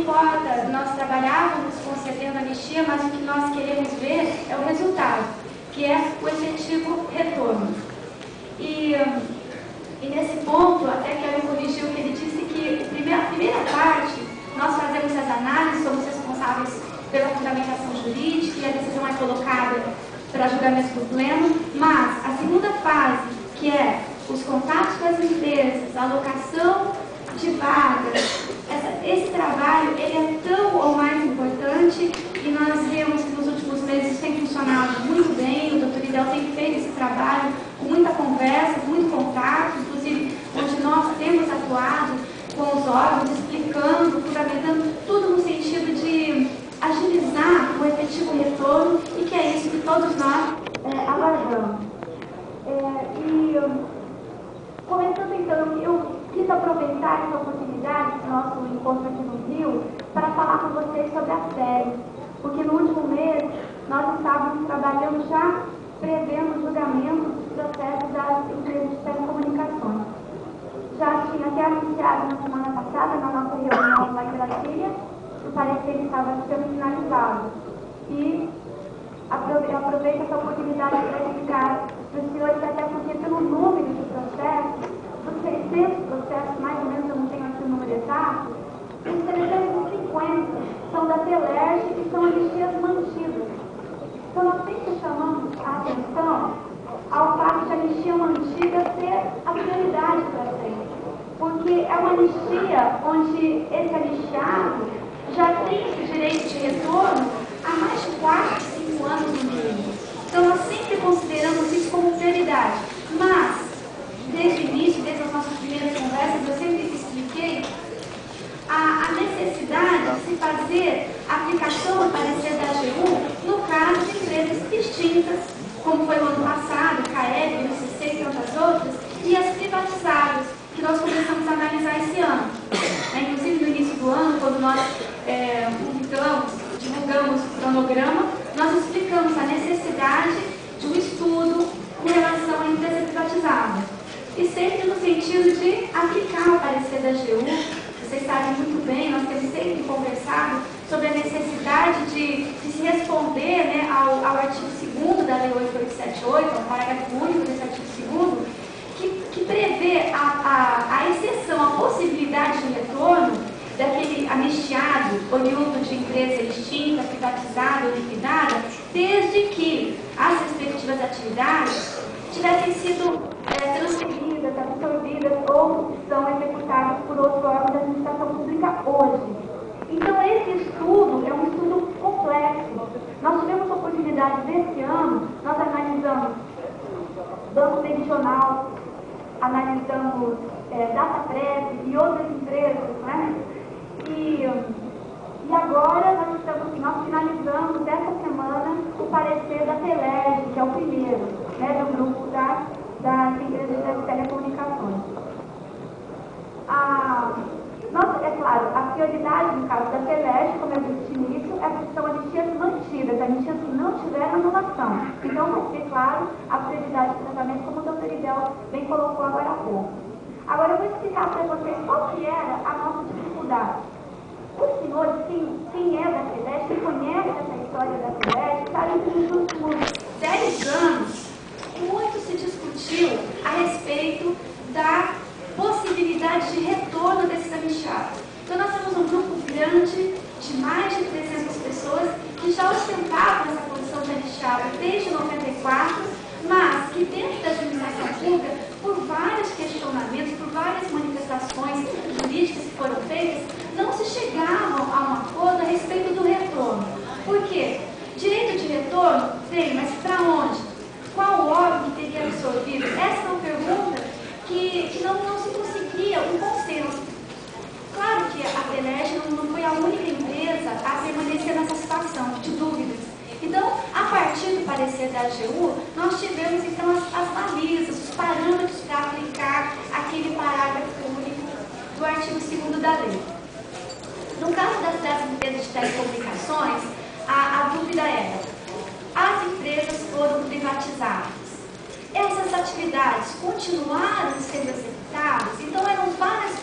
importa nós trabalharmos concedendo anistia, mas o que nós queremos ver é o resultado, que é o efetivo retorno. E nesse ponto, até quero corrigir o que ele disse, que a primeira parte, nós fazemos as análises, somos responsáveis pela fundamentação jurídica e a decisão é colocada para julgamento do pleno, mas a segunda fase, que é os contatos com as empresas, a alocação de vagas, esse trabalho ele é tão ou mais importante e nós vemos que nos últimos meses tem funcionado muito bem, o Dr. Idel tem feito esse trabalho com muita conversa, muito contato, inclusive onde nós temos atuado com os órgãos, explicando, fundamentando tudo no sentido de agilizar o efetivo retorno e que é isso que todos nós aguardamos. Começando então, eu quis aproveitar essa oportunidade do nosso encontro aqui no Rio para falar com vocês sobre a série, porque no último mês nós estávamos trabalhando já prevendo o julgamento dos processos das empresas de telecomunicações. Já tinha até anunciado na semana passada, na nossa reunião lá em Brasília, o parecer estava sendo finalizado. E aproveito essa oportunidade para explicar para os senhores, até porque pelo número de processos, dos 600 processos, mais ou menos, eu não tenho aqui o número exato, os 350 são da Telerge e são anistias mantidas. Então nós sempre chamamos a atenção ao fato de a anistia mantida ser a prioridade para frente. Porque é uma anistia onde esse anistiado já tem esse direito de retorno há mais de 4, 5 anos no mínimo. Então nós sempre consideramos isso como prioridade. Mas, desde o início, desde as nossas primeiras conversas, eu sempre expliquei a necessidade de se fazer a aplicação do parecer da AGU no caso de empresas distintas, como foi o ano passado, CAEB, UCC e tantas outras, e as privatizadas, que nós começamos a analisar esse ano. Inclusive, no início do ano, quando nós divulgamos o cronograma, nós explicamos a necessidade de um estudo com relação à empresa privatizada. E sempre no sentido de aplicar o parecer da AGU. Vocês sabem muito bem, nós temos sempre conversado sobre a necessidade de se responder ao artigo 2º da Lei 8878, ao parágrafo único desse artigo 2º, que prevê a exceção, a possibilidade de retorno daquele anistiado oriundo de empresa extinta, privatizada ou liquidada, desde que as respectivas atividades tivessem sido transferidas, absorvidas ou são executadas por outro órgão da administração pública hoje. Então, esse estudo é um estudo complexo. Nós tivemos a oportunidade desse ano, nós analisamos Banco Meridional, analisamos Dataprev e outras empresas, né? E agora nós finalizamos essa semana o parecer da Telerge, que é o primeiro, do grupo das empresas de telecomunicações. É claro, a prioridade no caso da Telerge, como eu disse no início, é que são anistias mantidas, anistias que não tiveram anulação. Então vai ser, claro, a prioridade do tratamento, como o Dr. Idel bem colocou agora há pouco. Agora eu vou explicar para vocês qual que era a nossa dificuldade. Os senhores, quem é da Telerge, quem conhece essa história da Telerge, sabe que nos últimos 10 anos, muito se discutiu a respeito da possibilidade de retorno desses anistiados. Então nós temos um grupo grande de mais de 300 pessoas que já ostentavam essa condição de anistiado desde 94, mas que dentro da administração pública, por vários questionamentos, por várias manifestações jurídicas que foram feitas, não se chegavam a um acordo a respeito do retorno. Por quê? Direito de retorno tem, mas para onde? Qual órgão que teria absorvido? Essa é uma pergunta que não se conseguia um consenso. Claro que a Telerge não foi a única empresa a permanecer nessa situação de dúvidas. Então, a partir do parecer da AGU, nós tivemos então as balizas, os parâmetros para aplicar aquele parágrafo único do artigo 2º da lei. No caso das empresas de telecomunicações, a dúvida era: as empresas foram privatizadas, essas atividades continuaram sendo executadas? Então eram várias